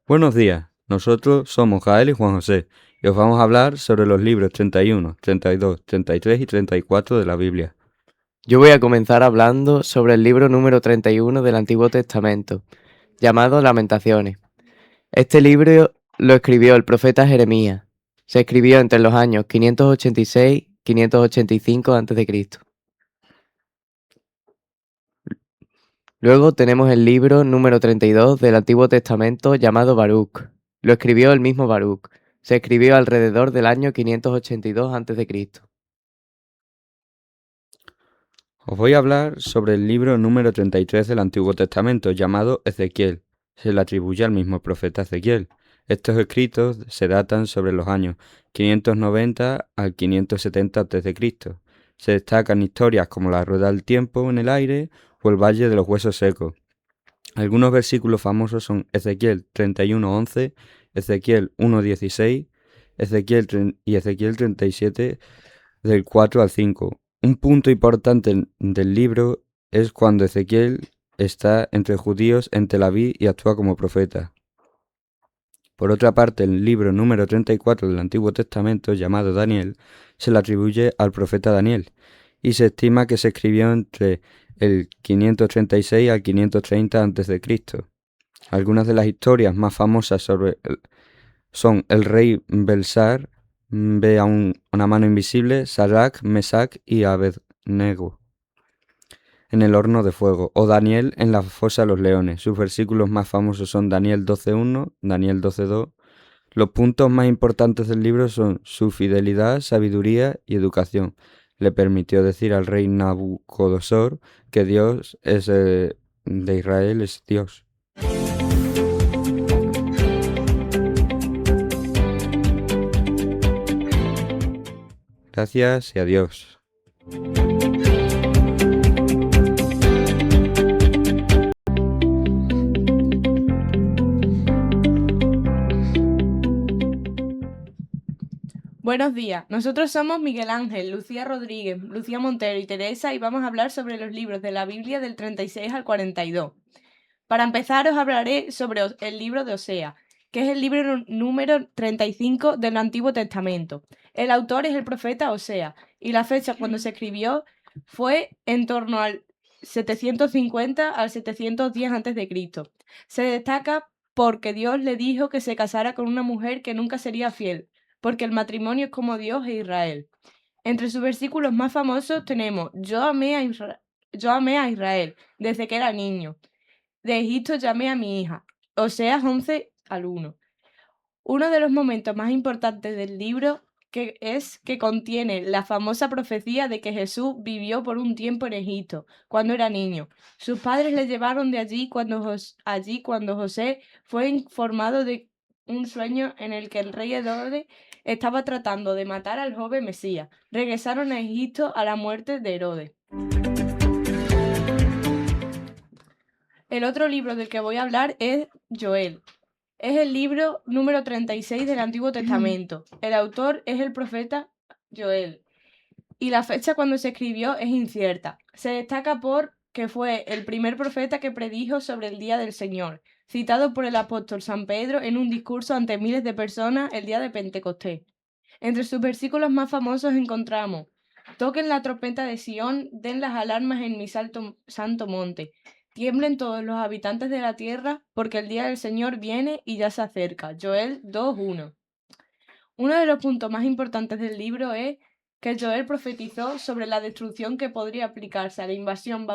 Buenos días, nosotros somos Jael y Juan José y os vamos a hablar sobre los libros 31, 32, 33 y 34 de la Biblia. Yo voy a comenzar hablando sobre el libro número 31 del Antiguo Testamento, llamado Lamentaciones. Este libro lo escribió el profeta Jeremías. Se escribió entre los años 586 y 585 a.C. Luego tenemos el libro número 32 del Antiguo Testamento llamado Baruch. Lo escribió el mismo Baruch. Se escribió alrededor del año 582 a.C. Os voy a hablar sobre el libro número 33 del Antiguo Testamento llamado Ezequiel. Se le atribuye al mismo profeta Ezequiel. Estos escritos se datan sobre los años 590 al 570 a.C. Se destacan historias como la rueda del tiempo en el aire o el valle de los huesos secos. Algunos versículos famosos son Ezequiel 31:11, Ezequiel 1:16, y Ezequiel 37 del 4 al 5. Un punto importante del libro es cuando Ezequiel está entre judíos en Tel Aviv y actúa como profeta. Por otra parte, el libro número 34 del Antiguo Testamento, llamado Daniel, se le atribuye al profeta Daniel, y se estima que se escribió entre el 536 al 530 a.C. Algunas de las historias más famosas son el rey Belsar ve a una mano invisible, Sadrach, Mesach y Abednego en el horno de fuego, o Daniel en la fosa de los leones. Sus versículos más famosos son Daniel 12:1, Daniel 12:2. Los puntos más importantes del libro son su fidelidad, sabiduría y educación. Le permitió decir al rey Nabucodonosor que Dios es de Israel, es Dios. Gracias y adiós. Buenos días, nosotros somos Miguel Ángel, Lucía Rodríguez, Lucía Montero y Teresa y vamos a hablar sobre los libros de la Biblia del 36 al 42. Para empezar os hablaré sobre el libro de Osea, que es el libro número 35 del Antiguo Testamento. El autor es el profeta Osea y la fecha cuando se escribió fue en torno al 750 al 710 a.C. Se destaca porque Dios le dijo que se casara con una mujer que nunca sería fiel, porque el matrimonio es como Dios e Israel. Entre sus versículos más famosos tenemos yo amé a Israel desde que era niño. De Egipto llamé a mi hija. Oseas 11 al 1. Uno de los momentos más importantes del libro que contiene la famosa profecía de que Jesús vivió por un tiempo en Egipto, cuando era niño. Sus padres le llevaron de allí cuando José fue informado de un sueño en el que el rey Herodes estaba tratando de matar al joven Mesías. Regresaron a Egipto a la muerte de Herodes. El otro libro del que voy a hablar es Joel. Es el libro número 36 del Antiguo Testamento. El autor es el profeta Joel. Y la fecha cuando se escribió es incierta. Se destaca por que fue el primer profeta que predijo sobre el día del Señor, citado por el apóstol San Pedro en un discurso ante miles de personas el día de Pentecostés. Entre sus versículos más famosos encontramos: toquen la trompeta de Sión, den las alarmas en mi santo monte. Tiemblen todos los habitantes de la tierra, porque el día del Señor viene y ya se acerca. Joel 2:1. Uno de los puntos más importantes del libro es que Joel profetizó sobre la destrucción que podría aplicarse a la invasión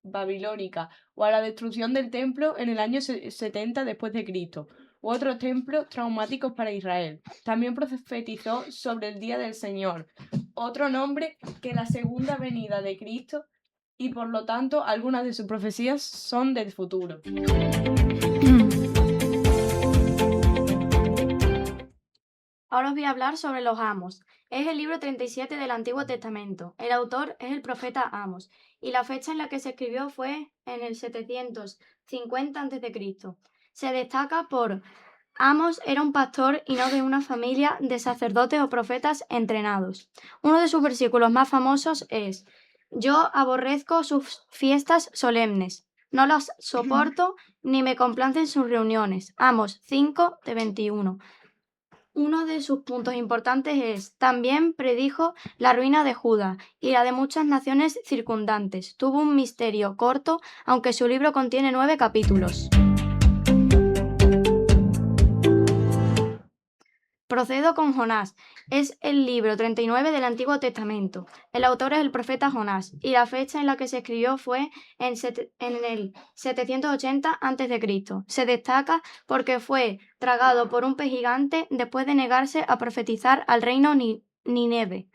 babilónica o a la destrucción del templo en el año 70 después de Cristo, u otros templos traumáticos para Israel. También profetizó sobre el día del Señor, otro nombre que la segunda venida de Cristo, y por lo tanto algunas de sus profecías son del futuro. Ahora os voy a hablar sobre los Amos. Es el libro 37 del Antiguo Testamento. El autor es el profeta Amos y la fecha en la que se escribió fue en el 750 a.C. Se destaca por Amos era un pastor y no de una familia de sacerdotes o profetas entrenados. Uno de sus versículos más famosos es: yo aborrezco sus fiestas solemnes. No las soporto ni me complacen sus reuniones. Amos 5 de 21. Uno de sus puntos importantes es, también predijo la ruina de Judá y la de muchas naciones circundantes. Tuvo un misterio corto, aunque su libro contiene 9 capítulos. Procedo con Jonás. Es el libro 39 del Antiguo Testamento. El autor es el profeta Jonás y la fecha en la que se escribió fue en el 780 a.C. Se destaca porque fue tragado por un pez gigante después de negarse a profetizar al reino Nínive.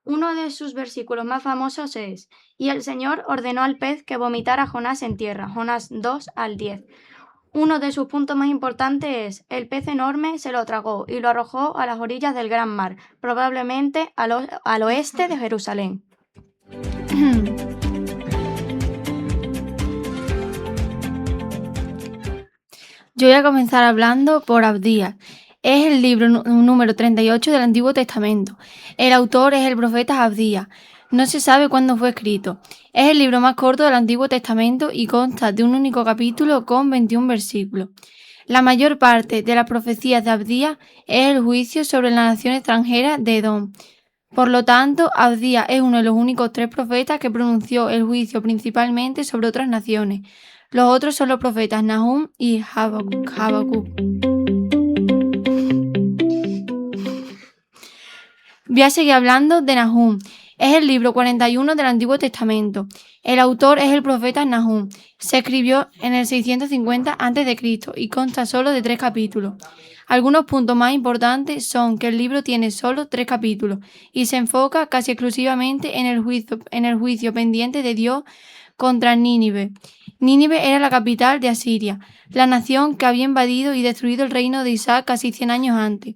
Uno de sus versículos más famosos es: y el Señor ordenó al pez que vomitara a Jonás en tierra. Jonás 2 al 10. Uno de sus puntos más importantes es: el pez enorme se lo tragó y lo arrojó a las orillas del gran mar, probablemente al oeste de Jerusalén. Yo voy a comenzar hablando por Abdías. Es el libro número 38 del Antiguo Testamento. El autor es el profeta Abdías. No se sabe cuándo fue escrito. Es el libro más corto del Antiguo Testamento y consta de un único capítulo con 21 versículos. La mayor parte de las profecías de Abdías es el juicio sobre la nación extranjera de Edom. Por lo tanto, Abdías es uno de los únicos 3 profetas que pronunció el juicio principalmente sobre otras naciones. Los otros son los profetas Nahum y Habacuc. Voy a seguir hablando de Nahum. Es el libro 41 del Antiguo Testamento. El autor es el profeta Nahum. Se escribió en el 650 a.C. y consta solo de 3 capítulos. Algunos puntos más importantes son que el libro tiene solo 3 capítulos y se enfoca casi exclusivamente en el juicio pendiente de Dios contra Nínive. Nínive era la capital de Asiria, la nación que había invadido y destruido el reino de Isaac casi 100 años antes.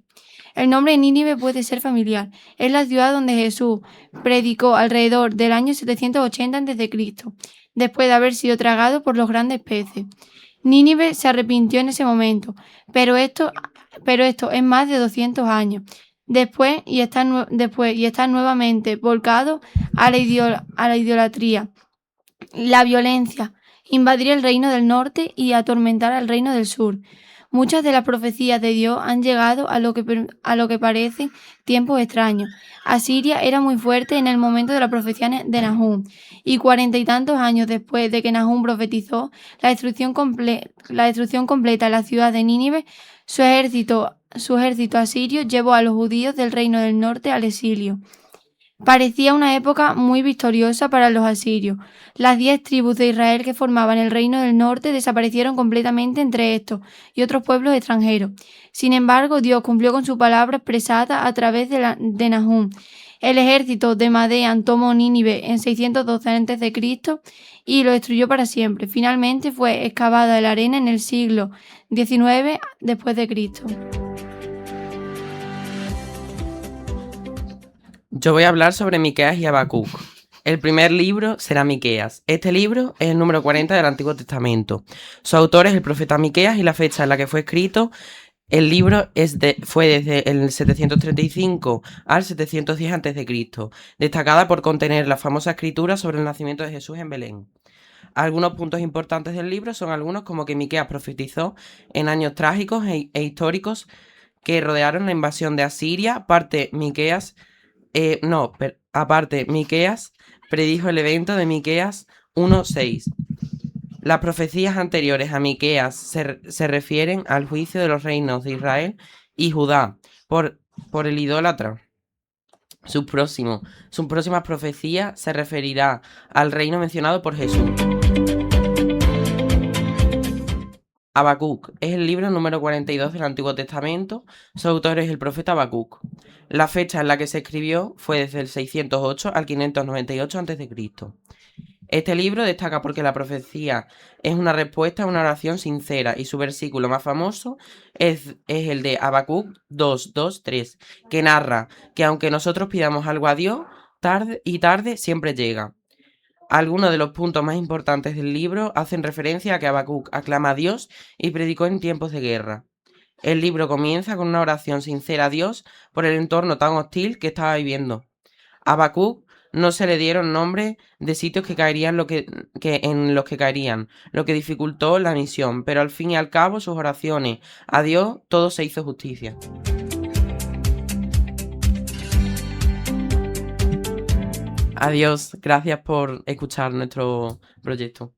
El nombre de Nínive puede ser familiar. Es la ciudad donde Jesús predicó alrededor del año 780 a.C., después de haber sido tragado por los grandes peces. Nínive se arrepintió en ese momento, pero esto es más de 200 años después y está nuevamente volcado a la idolatría, la violencia, invadir el reino del norte y atormentar al reino del sur. Muchas de las profecías de Dios han llegado a lo que parece tiempos extraños. Asiria era muy fuerte en el momento de la profecía de Nahum, y 40 y tantos años después de que Nahum profetizó la destrucción completa de la ciudad de Nínive, su ejército asirio llevó a los judíos del reino del norte al exilio. Parecía una época muy victoriosa para los asirios. Las 10 tribus de Israel que formaban el reino del norte desaparecieron completamente entre estos y otros pueblos extranjeros. Sin embargo, Dios cumplió con su palabra expresada a través de Nahum. El ejército de Madeán tomó Nínive en 612 a.C. y lo destruyó para siempre. Finalmente fue excavada en la arena en el siglo XIX después de Cristo. Yo voy a hablar sobre Miqueas y Habacuc. El primer libro será Miqueas. Este libro es el número 40 del Antiguo Testamento. Su autor es el profeta Miqueas y la fecha en la que fue escrito el libro fue desde el 735 al 710 a.C., destacada por contener la famosa escritura sobre el nacimiento de Jesús en Belén. Algunos puntos importantes del libro son algunos como que Miqueas profetizó en años trágicos e históricos que rodearon la invasión de Asiria. Aparte, Miqueas predijo el evento de Miqueas 1:6. Las profecías anteriores a Miqueas se refieren al juicio de los reinos de Israel y Judá por el idólatra. Sus próximas profecías se referirá al reino mencionado por Jesús. Habacuc es el libro número 42 del Antiguo Testamento. Su autor es el profeta Habacuc. La fecha en la que se escribió fue desde el 608 al 598 a.C. Este libro destaca porque la profecía es una respuesta a una oración sincera y su versículo más famoso es el de Habacuc 2:2-3, que narra que aunque nosotros pidamos algo a Dios, tarde siempre llega. Algunos de los puntos más importantes del libro hacen referencia a que Habacuc aclama a Dios y predicó en tiempos de guerra. El libro comienza con una oración sincera a Dios por el entorno tan hostil que estaba viviendo. Habacuc No se le dieron nombres de sitios que caerían en los que caerían, lo que dificultó la misión, pero al fin y al cabo sus oraciones a Dios todo se hizo justicia. Adiós, gracias por escuchar nuestro proyecto.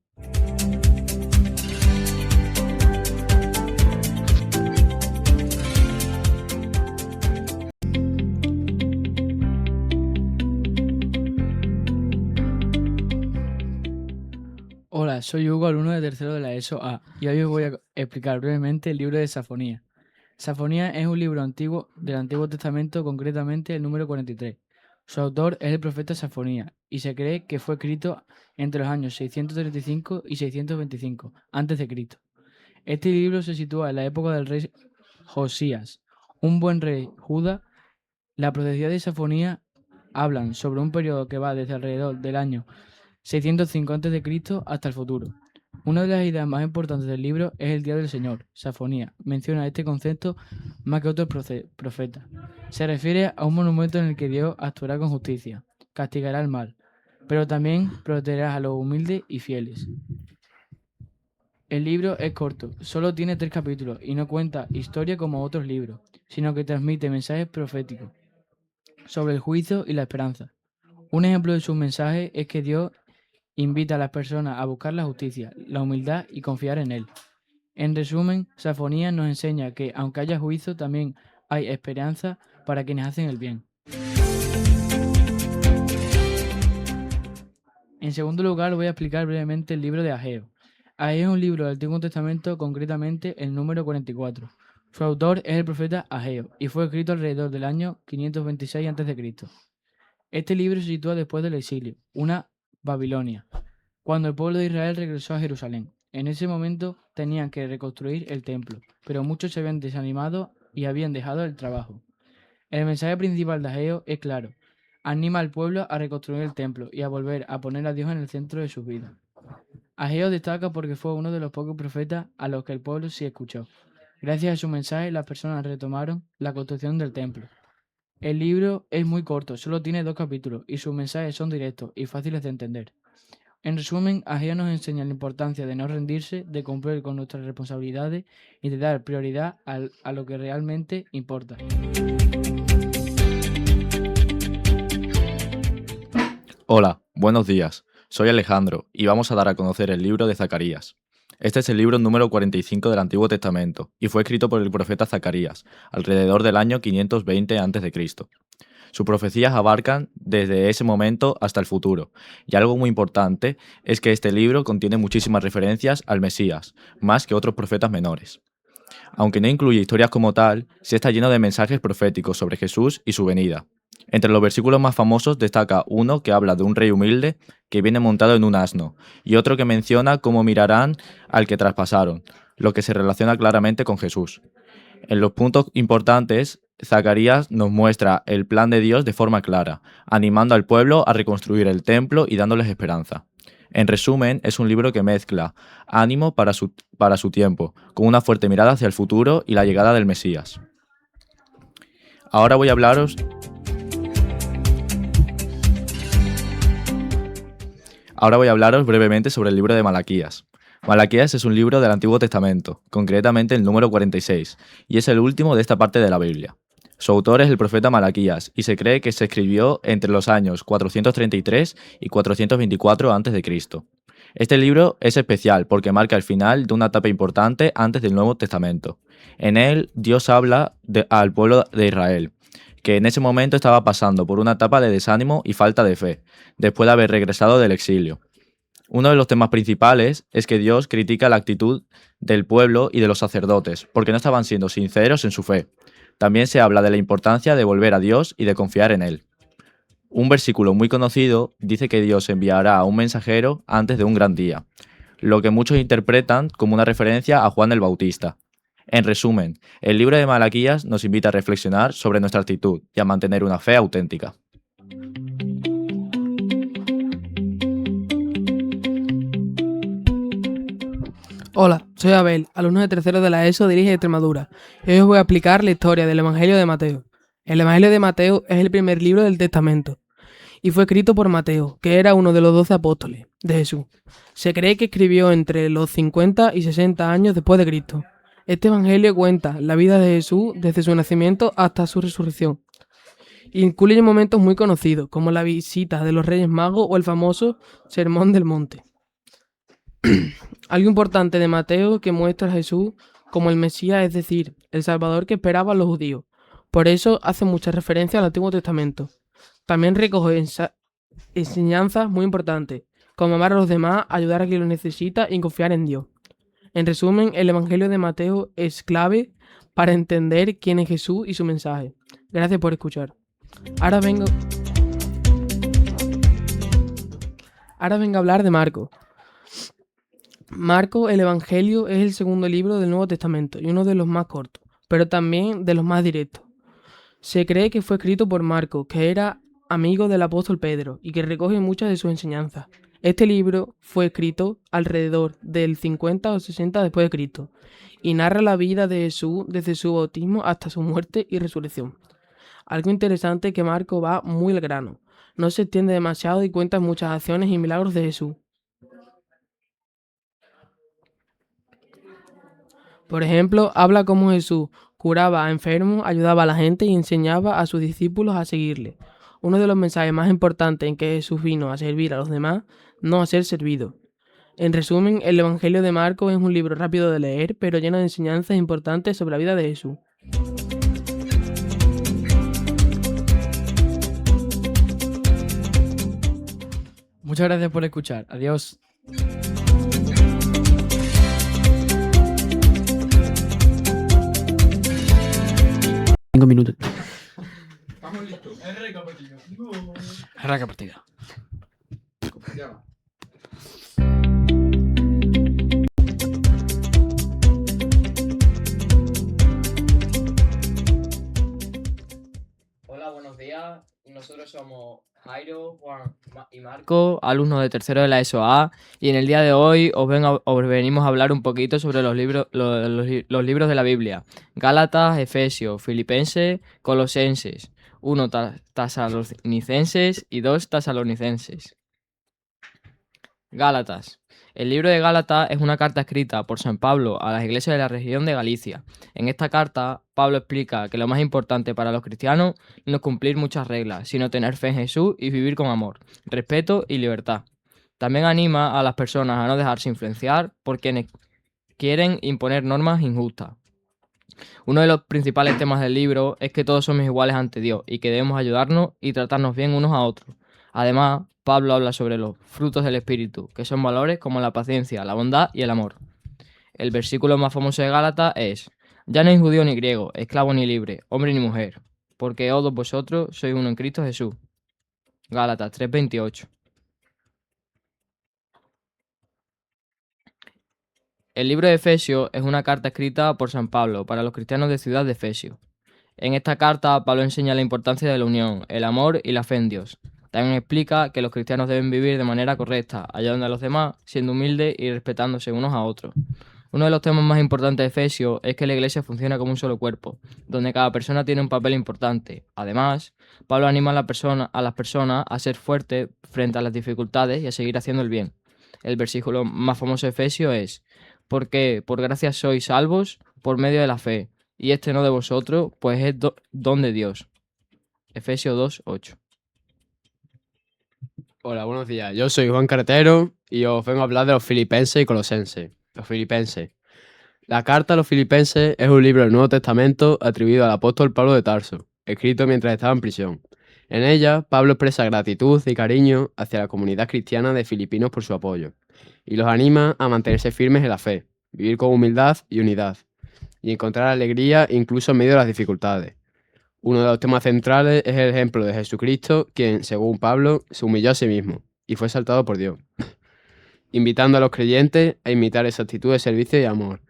Hola, soy Hugo, alumno de tercero de la ESO A, y hoy os voy a explicar brevemente el libro de Safonía. Safonía es un libro antiguo del Antiguo Testamento, concretamente el número 43. Su autor es el profeta Safonía, y se cree que fue escrito entre los años 635 y 625 a.C. Este libro se sitúa en la época del rey Josías, un buen rey Judá. La profecía de Safonía hablan sobre un periodo que va desde alrededor del año 605 a.C. hasta el futuro. Una de las ideas más importantes del libro es el Día del Señor. Safonía menciona este concepto más que otros profetas. Se refiere a un monumento en el que Dios actuará con justicia, castigará el mal, pero también protegerá a los humildes y fieles. El libro es corto, solo tiene 3 capítulos y no cuenta historia como otros libros, sino que transmite mensajes proféticos sobre el juicio y la esperanza. Un ejemplo de sus mensajes es que Dios invita a las personas a buscar la justicia, la humildad y confiar en Él. En resumen, Safonía nos enseña que, aunque haya juicio, también hay esperanza para quienes hacen el bien. En segundo lugar, voy a explicar brevemente el libro de Ageo. Ageo es un libro del Antiguo Testamento, concretamente el número 44. Su autor es el profeta Ageo y fue escrito alrededor del año 526 a.C. Este libro se sitúa después del exilio, una Babilonia, cuando el pueblo de Israel regresó a Jerusalén. En ese momento tenían que reconstruir el templo, pero muchos se habían desanimado y habían dejado el trabajo. El mensaje principal de Ageo es claro: anima al pueblo a reconstruir el templo y a volver a poner a Dios en el centro de sus vidas. Ageo destaca porque fue uno de los pocos profetas a los que el pueblo sí escuchó. Gracias a su mensaje, las personas retomaron la construcción del templo. El libro es muy corto, solo tiene 2 capítulos y sus mensajes son directos y fáciles de entender. En resumen, Ageo nos enseña la importancia de no rendirse, de cumplir con nuestras responsabilidades y de dar prioridad a lo que realmente importa. Hola, buenos días. Soy Alejandro y vamos a dar a conocer el libro de Zacarías. Este es el libro número 45 del Antiguo Testamento y fue escrito por el profeta Zacarías, alrededor del año 520 a.C. Sus profecías abarcan desde ese momento hasta el futuro, y algo muy importante es que este libro contiene muchísimas referencias al Mesías, más que otros profetas menores. Aunque no incluye historias como tal, sí está lleno de mensajes proféticos sobre Jesús y su venida. Entre los versículos más famosos destaca uno que habla de un rey humilde que viene montado en un asno, y otro que menciona cómo mirarán al que traspasaron, lo que se relaciona claramente con Jesús. En los puntos importantes, Zacarías nos muestra el plan de Dios de forma clara, animando al pueblo a reconstruir el templo y dándoles esperanza. En resumen, es un libro que mezcla ánimo para su tiempo, con una fuerte mirada hacia el futuro y la llegada del Mesías. Ahora voy a hablaros brevemente sobre el libro de Malaquías. Malaquías es un libro del Antiguo Testamento, concretamente el número 46, y es el último de esta parte de la Biblia. Su autor es el profeta Malaquías y se cree que se escribió entre los años 433 y 424 a.C. Este libro es especial porque marca el final de una etapa importante antes del Nuevo Testamento. En él, Dios habla al pueblo de Israel, que en ese momento estaba pasando por una etapa de desánimo y falta de fe, después de haber regresado del exilio. Uno de los temas principales es que Dios critica la actitud del pueblo y de los sacerdotes, porque no estaban siendo sinceros en su fe. También se habla de la importancia de volver a Dios y de confiar en Él. Un versículo muy conocido dice que Dios enviará a un mensajero antes de un gran día, lo que muchos interpretan como una referencia a Juan el Bautista. En resumen, el libro de Malaquías nos invita a reflexionar sobre nuestra actitud y a mantener una fe auténtica. Hola, soy Abel, alumno de tercero de la ESO Dirige Extremadura, y hoy os voy a explicar la historia del Evangelio de Mateo. El Evangelio de Mateo es el primer libro del Testamento, y fue escrito por Mateo, que era uno de los 12 apóstoles de Jesús. Se cree que escribió entre los 50 y 60 años después de Cristo. Este evangelio cuenta la vida de Jesús desde su nacimiento hasta su resurrección. Incluye momentos muy conocidos, como la visita de los Reyes Magos o el famoso Sermón del Monte. Algo importante de Mateo que muestra a Jesús como el Mesías, es decir, el Salvador que esperaban los judíos. Por eso hace mucha referencia al Antiguo Testamento. También recoge enseñanzas muy importantes, como amar a los demás, ayudar a quien lo necesita y confiar en Dios. En resumen, el Evangelio de Mateo es clave para entender quién es Jesús y su mensaje. Gracias por escuchar. Ahora vengo a hablar de Marcos. Marcos, el Evangelio, es el segundo libro del Nuevo Testamento y uno de los más cortos, pero también de los más directos. Se cree que fue escrito por Marcos, que era amigo del apóstol Pedro y que recoge muchas de sus enseñanzas. Este libro fue escrito alrededor del 50 o 60 después de Cristo y narra la vida de Jesús desde su bautismo hasta su muerte y resurrección. Algo interesante es que Marcos va muy al grano, no se extiende demasiado y cuenta muchas acciones y milagros de Jesús. Por ejemplo, habla cómo Jesús curaba a enfermos, ayudaba a la gente y enseñaba a sus discípulos a seguirle. Uno de los mensajes más importantes en que Jesús vino a servir a los demás, no a ser servido. En resumen, el Evangelio de Marcos es un libro rápido de leer, pero lleno de enseñanzas importantes sobre la vida de Jesús. Muchas gracias por escuchar. Adiós. 5 minutos. Estamos listos. Arranca partida. Hola, buenos días. Nosotros somos Jairo, Juan y Marco, alumnos de tercero de la ESO A, y en el día de hoy os venimos a hablar un poquito sobre los libros de la Biblia: Gálatas, Efesios, Filipenses, Colosenses, 1 Tesalonicenses y 2 Tesalonicenses. Gálatas. El libro de Gálatas es una carta escrita por San Pablo a las iglesias de la región de Galicia. En esta carta, Pablo explica que lo más importante para los cristianos no es cumplir muchas reglas, sino tener fe en Jesús y vivir con amor, respeto y libertad. También anima a las personas a no dejarse influenciar por quienes quieren imponer normas injustas. Uno de los principales temas del libro es que todos somos iguales ante Dios y que debemos ayudarnos y tratarnos bien unos a otros. Además, Pablo habla sobre los frutos del Espíritu, que son valores como la paciencia, la bondad y el amor. El versículo más famoso de Gálatas es: ya no hay judío ni griego, esclavo ni libre, hombre ni mujer, porque todos vosotros sois uno en Cristo Jesús. Gálatas 3:28. El libro de Efesios es una carta escrita por San Pablo para los cristianos de ciudad de Efesios. En esta carta, Pablo enseña la importancia de la unión, el amor y la fe en Dios. También explica que los cristianos deben vivir de manera correcta, ayudando a los demás, siendo humildes y respetándose unos a otros. Uno de los temas más importantes de Efesios es que la iglesia funciona como un solo cuerpo, donde cada persona tiene un papel importante. Además, Pablo anima a las personas a ser fuertes frente a las dificultades y a seguir haciendo el bien. El versículo más famoso de Efesios es: porque por gracia sois salvos por medio de la fe, y este no de vosotros, pues es don de Dios. Efesios 2:8. Hola, buenos días. Yo soy Juan Carretero y os vengo a hablar de los filipenses y colosenses. Los filipenses. La carta a los filipenses es un libro del Nuevo Testamento atribuido al apóstol Pablo de Tarso, escrito mientras estaba en prisión. En ella, Pablo expresa gratitud y cariño hacia la comunidad cristiana de Filipinos por su apoyo, y los anima a mantenerse firmes en la fe, vivir con humildad y unidad, y encontrar alegría incluso en medio de las dificultades. Uno de los temas centrales es el ejemplo de Jesucristo, quien, según Pablo, se humilló a sí mismo y fue exaltado por Dios, invitando a los creyentes a imitar esa actitud de servicio y amor.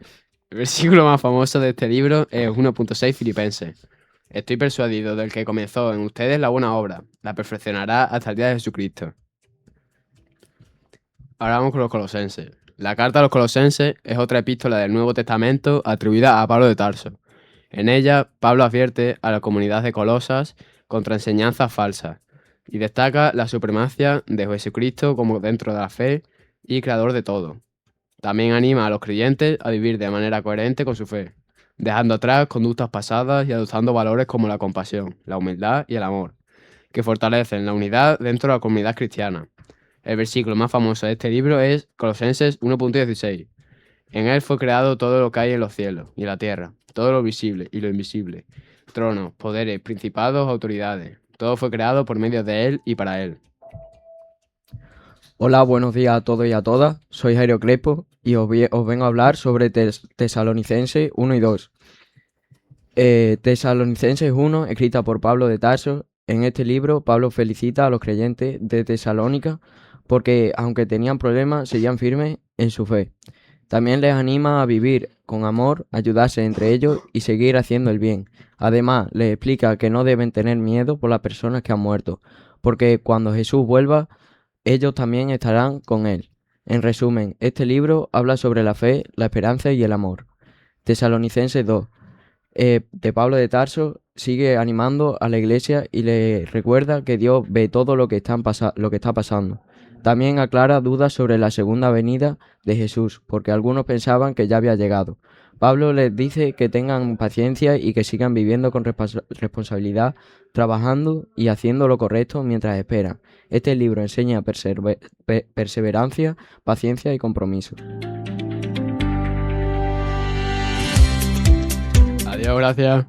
El versículo más famoso de este libro es 1.6 Filipenses. Estoy persuadido del que comenzó en ustedes la buena obra, la perfeccionará hasta el día de Jesucristo. Ahora vamos con los colosenses. La carta a los colosenses es otra epístola del Nuevo Testamento atribuida a Pablo de Tarso. En ella, Pablo advierte a la comunidad de Colosas contra enseñanzas falsas. y destaca la supremacia de Jesucristo como dentro de la fe y creador de todo. También anima a los creyentes a vivir de manera coherente con su fe, dejando atrás conductas pasadas y adoptando valores como la compasión, la humildad y el amor, que fortalecen la unidad dentro de la comunidad cristiana. El versículo más famoso de este libro es Colosenses 1.16. En él fue creado todo lo que hay en los cielos y en la tierra, todo lo visible y lo invisible, tronos, poderes, principados, autoridades. Todo fue creado por medio de él y para él. Hola, buenos días a todos y a todas. Soy Jairo Crespo y os vengo a hablar sobre Tesalonicenses 1 y 2. Tesalonicenses 1, escrita por Pablo de Tarso. En este libro, Pablo felicita a los creyentes de Tesalónica porque, aunque tenían problemas, seguían firmes en su fe. También les anima a vivir con amor, ayudarse entre ellos y seguir haciendo el bien. Además, les explica que no deben tener miedo por las personas que han muerto, porque cuando Jesús vuelva, ellos también estarán con él. En resumen, este libro habla sobre la fe, la esperanza y el amor. Tesalonicenses 2, de Pablo de Tarso, sigue animando a la iglesia y le recuerda que Dios ve todo lo que está pasando. También aclara dudas sobre la segunda venida de Jesús, porque algunos pensaban que ya había llegado. Pablo les dice que tengan paciencia y que sigan viviendo con responsabilidad, trabajando y haciendo lo correcto mientras esperan. Este libro enseña perseverancia, paciencia y compromiso. Adiós, gracias.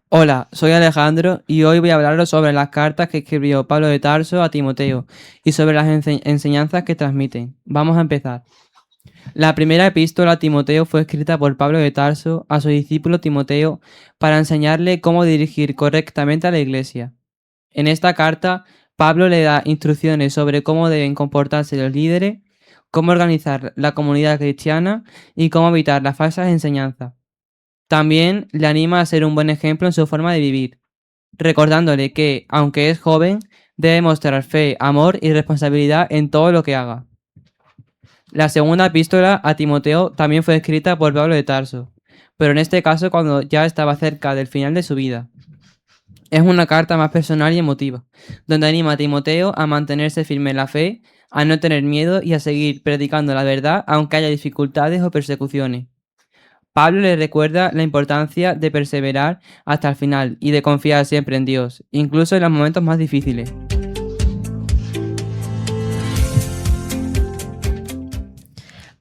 Hola, soy Alejandro y hoy voy a hablaros sobre las cartas que escribió Pablo de Tarso a Timoteo y sobre las enseñanzas que transmiten. Vamos a empezar. La primera epístola a Timoteo fue escrita por Pablo de Tarso a su discípulo Timoteo para enseñarle cómo dirigir correctamente a la iglesia. En esta carta, Pablo le da instrucciones sobre cómo deben comportarse los líderes, cómo organizar la comunidad cristiana y cómo evitar las falsas enseñanzas. También le anima a ser un buen ejemplo en su forma de vivir, recordándole que, aunque es joven, debe mostrar fe, amor y responsabilidad en todo lo que haga. La segunda epístola a Timoteo también fue escrita por Pablo de Tarso, pero en este caso cuando ya estaba cerca del final de su vida. Es una carta más personal y emotiva, donde anima a Timoteo a mantenerse firme en la fe, a no tener miedo y a seguir predicando la verdad aunque haya dificultades o persecuciones. Pablo le recuerda la importancia de perseverar hasta el final y de confiar siempre en Dios, incluso en los momentos más difíciles.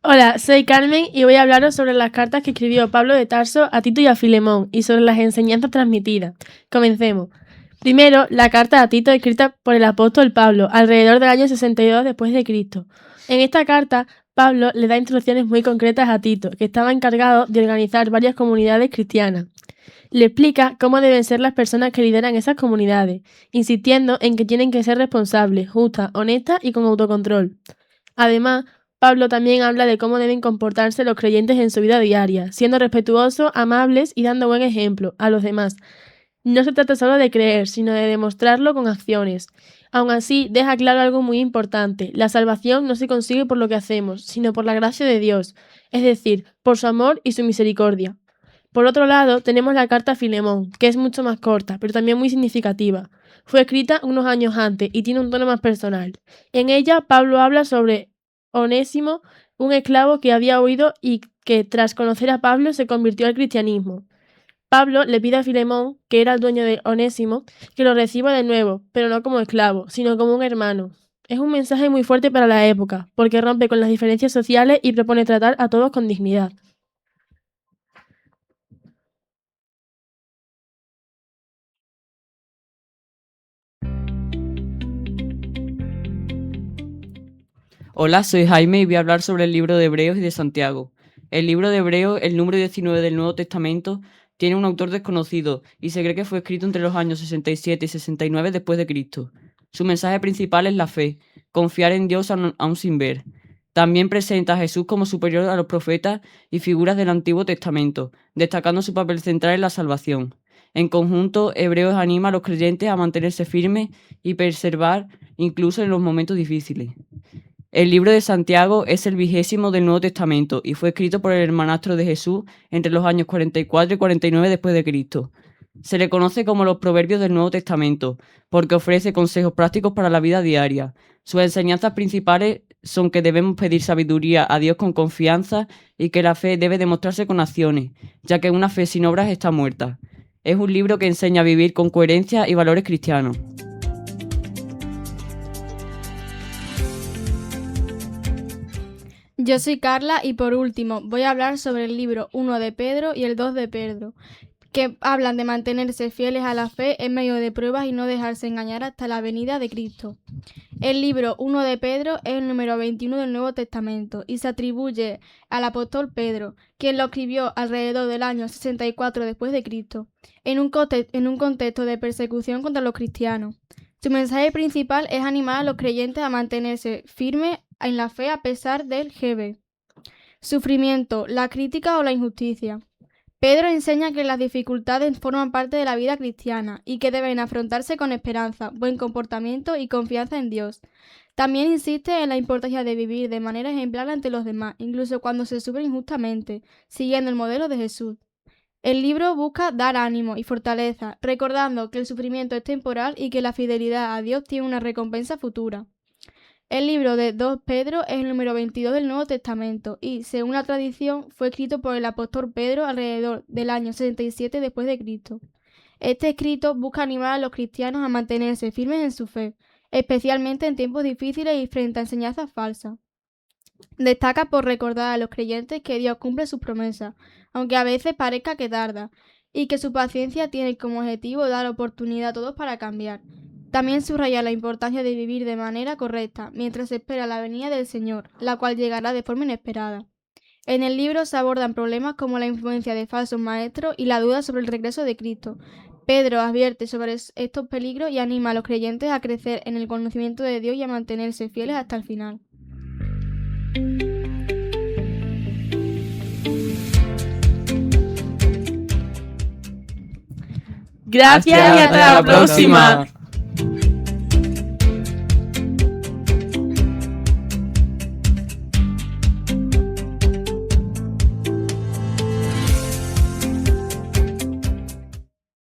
Hola, soy Carmen y voy a hablaros sobre las cartas que escribió Pablo de Tarso a Tito y a Filemón y sobre las enseñanzas transmitidas. Comencemos. Primero, la carta a Tito escrita por el apóstol Pablo alrededor del año 62 después de Cristo. En esta carta, Pablo le da instrucciones muy concretas a Tito, que estaba encargado de organizar varias comunidades cristianas. Le explica cómo deben ser las personas que lideran esas comunidades, insistiendo en que tienen que ser responsables, justas, honestas y con autocontrol. Además, Pablo también habla de cómo deben comportarse los creyentes en su vida diaria, siendo respetuosos, amables y dando buen ejemplo a los demás. No se trata solo de creer, sino de demostrarlo con acciones. Aún así, deja claro algo muy importante. La salvación no se consigue por lo que hacemos, sino por la gracia de Dios, es decir, por su amor y su misericordia. Por otro lado, tenemos la carta a Filemón, que es mucho más corta, pero también muy significativa. Fue escrita unos años antes y tiene un tono más personal. En ella, Pablo habla sobre Onésimo, un esclavo que había huido y que, tras conocer a Pablo, se convirtió al cristianismo. Pablo le pide a Filemón, que era el dueño de Onésimo, que lo reciba de nuevo, pero no como esclavo, sino como un hermano. Es un mensaje muy fuerte para la época, porque rompe con las diferencias sociales y propone tratar a todos con dignidad. Hola, soy Jaime y voy a hablar sobre el libro de Hebreos y de Santiago. El libro de Hebreos, el número 19 del Nuevo Testamento, tiene un autor desconocido y se cree que fue escrito entre los años 67 y 69 después de Cristo. Su mensaje principal es la fe, confiar en Dios aún sin ver. También presenta a Jesús como superior a los profetas y figuras del Antiguo Testamento, destacando su papel central en la salvación. En conjunto, Hebreos anima a los creyentes a mantenerse firmes y perseverar incluso en los momentos difíciles. El libro de Santiago es el 20º del Nuevo Testamento y fue escrito por el hermanastro de Jesús entre los años 44 y 49 después de Cristo. Se le conoce como los proverbios del Nuevo Testamento porque ofrece consejos prácticos para la vida diaria. Sus enseñanzas principales son que debemos pedir sabiduría a Dios con confianza y que la fe debe demostrarse con acciones, ya que una fe sin obras está muerta. Es un libro que enseña a vivir con coherencia y valores cristianos. Yo soy Carla y por último voy a hablar sobre el libro 1 de Pedro y el 2 de Pedro, que hablan de mantenerse fieles a la fe en medio de pruebas y no dejarse engañar hasta la venida de Cristo. El libro 1 de Pedro es el número 21 del Nuevo Testamento y se atribuye al apóstol Pedro, quien lo escribió alrededor del año 64 después de Cristo, en un contexto de persecución contra los cristianos. Su mensaje principal es animar a los creyentes a mantenerse firmes en la fe a pesar del sufrimiento, la crítica o la injusticia. Pedro enseña que las dificultades forman parte de la vida cristiana y que deben afrontarse con esperanza, buen comportamiento y confianza en Dios. También insiste en la importancia de vivir de manera ejemplar ante los demás, incluso cuando se sufre injustamente, siguiendo el modelo de Jesús. El libro busca dar ánimo y fortaleza, recordando que el sufrimiento es temporal y que la fidelidad a Dios tiene una recompensa futura. El libro de 2 Pedro es el número 22 del Nuevo Testamento y, según la tradición, fue escrito por el apóstol Pedro alrededor del año 67 después de Cristo. Este escrito busca animar a los cristianos a mantenerse firmes en su fe, especialmente en tiempos difíciles y frente a enseñanzas falsas. Destaca por recordar a los creyentes que Dios cumple sus promesas, aunque a veces parezca que tarda, y que su paciencia tiene como objetivo dar oportunidad a todos para cambiar. También subraya la importancia de vivir de manera correcta mientras se espera la venida del Señor, la cual llegará de forma inesperada. En el libro se abordan problemas como la influencia de falsos maestros y la duda sobre el regreso de Cristo. Pedro advierte sobre estos peligros y anima a los creyentes a crecer en el conocimiento de Dios y a mantenerse fieles hasta el final. Gracias y hasta la próxima.